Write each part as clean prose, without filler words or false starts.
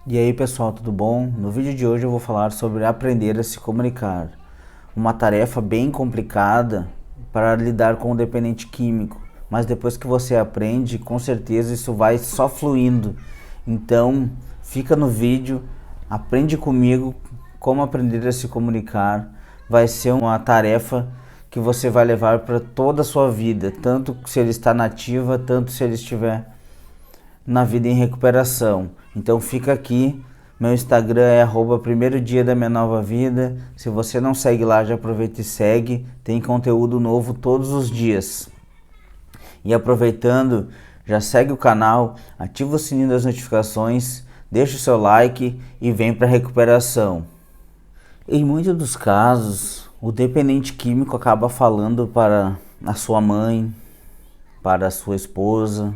E aí pessoal, tudo bom? No vídeo de hoje eu vou falar sobre aprender a se comunicar. Uma tarefa bem complicada para lidar com o dependente químico, mas depois que você aprende, com certeza isso vai só fluindo. Então, fica no vídeo, aprende comigo como aprender a se comunicar. Vai ser uma tarefa que você vai levar para toda a sua vida, tanto se ele está na ativa, tanto se ele estiver na vida em recuperação. Então fica aqui, meu Instagram é @primeiro dia da minha nova vida. Se você não segue lá, já aproveita e segue, tem conteúdo novo todos os dias. E aproveitando, já segue o canal, ativa o sininho das notificações, deixa o seu like e vem para a recuperação. Em muitos dos casos, o dependente químico acaba falando para a sua mãe, para a sua esposa,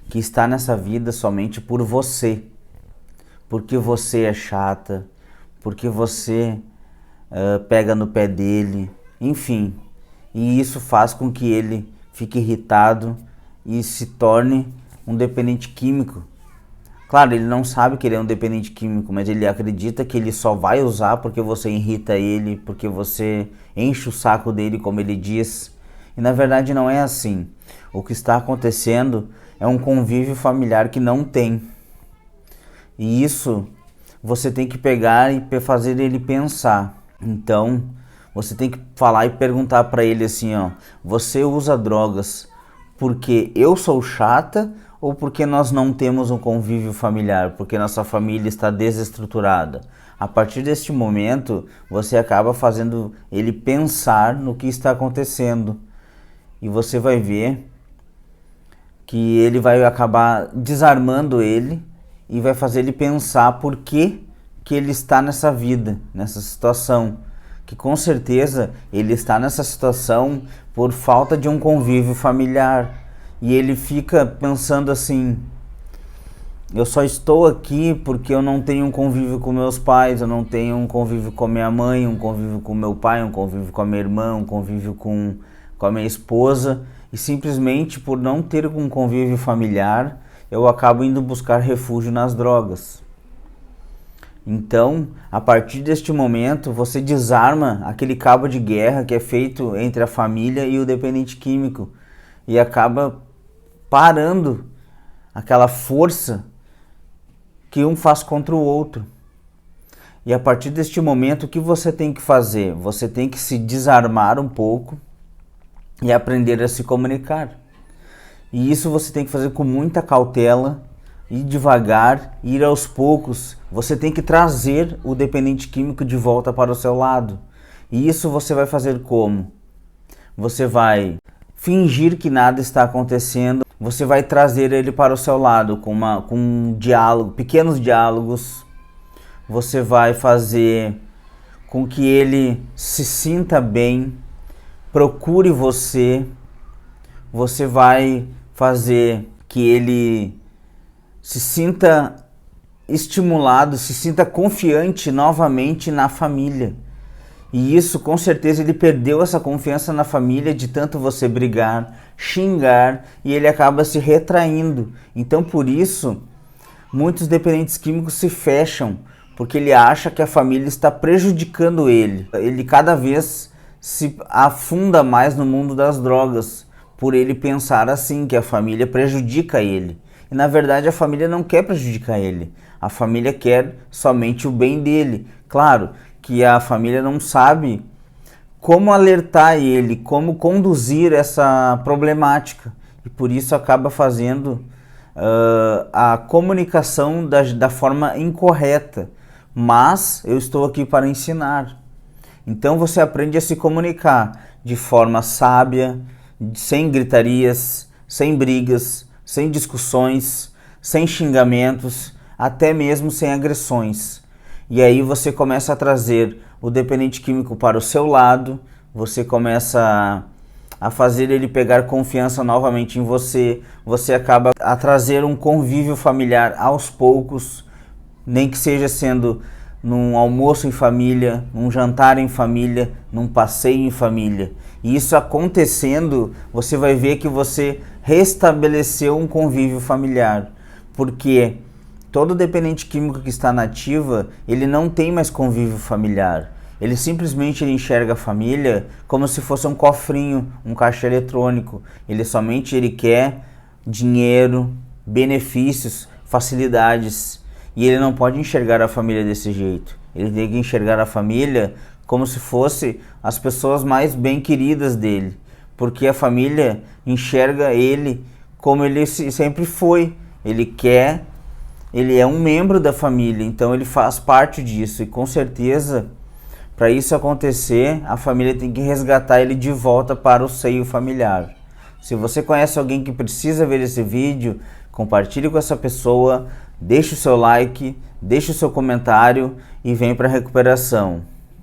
que está nessa vida somente por você, porque você é chata, porque você pega no pé dele, enfim, e isso faz com que ele fique irritado e se torne um dependente químico. Claro, ele não sabe que ele é um dependente químico, mas ele acredita que ele só vai usar porque você irrita ele, porque você enche o saco dele, como ele diz. E na verdade não é assim. O que está acontecendo é um convívio familiar que não tem. E isso você tem que pegar e fazer ele pensar. Então, você tem que falar e perguntar para ele assim, ó: você usa drogas porque eu sou chata ou porque nós não temos um convívio familiar, porque nossa família está desestruturada? A partir deste momento, você acaba fazendo ele pensar no que está acontecendo. E você vai ver que ele vai acabar desarmando ele e vai fazer ele pensar por que ele está nessa vida, nessa situação. Que com certeza ele está nessa situação por falta de um convívio familiar. E ele fica pensando assim: eu só estou aqui porque eu não tenho um convívio com meus pais, eu não tenho um convívio com minha mãe, um convívio com meu pai, um convívio com a minha irmã, um convívio com a minha esposa. E simplesmente por não ter um convívio familiar, eu acabo indo buscar refúgio nas drogas. Então, a partir deste momento, você desarma aquele cabo de guerra que é feito entre a família e o dependente químico e acaba parando aquela força que um faz contra o outro. E a partir deste momento, o que você tem que fazer? Você tem que se desarmar um pouco e aprender a se comunicar. E isso você tem que fazer com muita cautela, ir devagar, ir aos poucos. Você tem que trazer o dependente químico de volta para o seu lado. E isso você vai fazer como? Você vai fingir que nada está acontecendo. Você vai trazer ele para o seu lado com um diálogo, pequenos diálogos. Você vai fazer com que ele se sinta bem, procure você. Você vai fazer que ele se sinta estimulado, se sinta confiante novamente na família. E isso, com certeza, ele perdeu essa confiança na família de tanto você brigar, xingar, e ele acaba se retraindo. Então, por isso, muitos dependentes químicos se fecham, porque ele acha que a família está prejudicando ele. Ele cada vez se afunda mais no mundo das drogas, por ele pensar assim, que a família prejudica ele. E na verdade a família não quer prejudicar ele, a família quer somente o bem dele. Claro que a família não sabe como alertar ele, como conduzir essa problemática, e por isso acaba fazendo a comunicação da forma incorreta. Mas eu estou aqui para ensinar. Então você aprende a se comunicar de forma sábia, sem gritarias, sem brigas, sem discussões, sem xingamentos, até mesmo sem agressões. E aí você começa a trazer o dependente químico para o seu lado, você começa a fazer ele pegar confiança novamente em você, você acaba a trazer um convívio familiar aos poucos, nem que seja sendo num almoço em família, num jantar em família, num passeio em família. E isso acontecendo, você vai ver que você restabeleceu um convívio familiar. Porque todo dependente químico que está na ativa, ele não tem mais convívio familiar. Ele simplesmente enxerga a família como se fosse um cofrinho, um caixa eletrônico. Ele quer dinheiro, benefícios, facilidades. E ele não pode enxergar a família desse jeito. Ele tem que enxergar a família como se fosse as pessoas mais bem queridas dele. Porque a família enxerga ele como ele sempre foi. Ele é um membro da família, então ele faz parte disso. E com certeza, para isso acontecer, a família tem que resgatar ele de volta para o seio familiar. Se você conhece alguém que precisa ver esse vídeo, compartilhe com essa pessoa, deixe o seu like, deixe o seu comentário e vem para a recuperação.